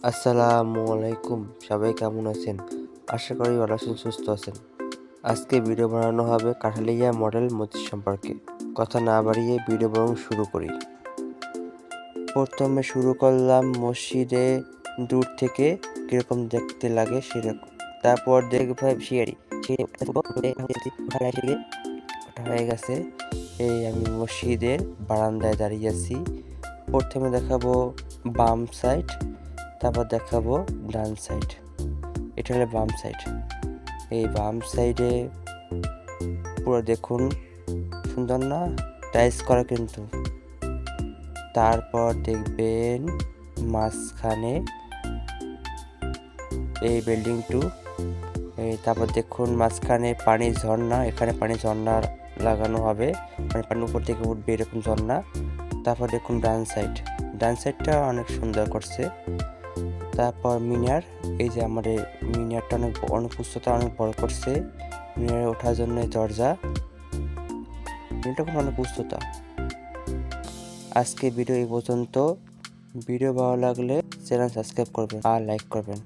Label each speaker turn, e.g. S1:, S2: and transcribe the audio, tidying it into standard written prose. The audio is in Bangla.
S1: আসসালামু আলাইকুম, সবাই কেমন আছেন? আশা করি ভালো আছেন, সুস্থ আছেন। আজকে ভিডিও বানানো হবে কাঠালিয়া মডেল মসজিদ সম্পর্কে। কথা না বাড়িয়ে ভিডিও বরং শুরু করি। প্রথমে শুরু করলাম মসজিদে দূর থেকে কিরকম দেখতে লাগে সেরকম। তারপর দেখবে সিঁড়ি ওঠা হয়ে গেছে। এই আমি মসজিদের বারান্দায় দাঁড়িয়ে আছি। প্রথমে দেখাবো বাম সাইড, তারপর দেখাবো ডান সাইড। এটা হলো বাম সাইড। এই বাম সাইডে পুরো দেখুন, সুন্দর না? টাইলস করা কিন্তু। তারপর দেখবেন মাঝখানে এই বিল্ডিংটু। তারপর দেখুন মাঝখানে পানি ঝর্ণা, এখানে পানি ঝর্ণা লাগানো হবে, মানে পানির উপর থেকে উঠবে এরকম ঝর্ণা। তারপর দেখুন ডান সাইডটা অনেক সুন্দর করছে। তারপর মিনার, এই যে আমাদের মিনারটা অনেক উচ্চতা অনেক বড় করছে। মিনারে ওঠার জন্য দরজা, মিনারটা খুব অনেক উচ্চতা। আজকে ভিডিও এই পর্যন্ত। ভিডিও ভালো লাগলে চ্যানেল সাবস্ক্রাইব করবেন আর লাইক করবেন।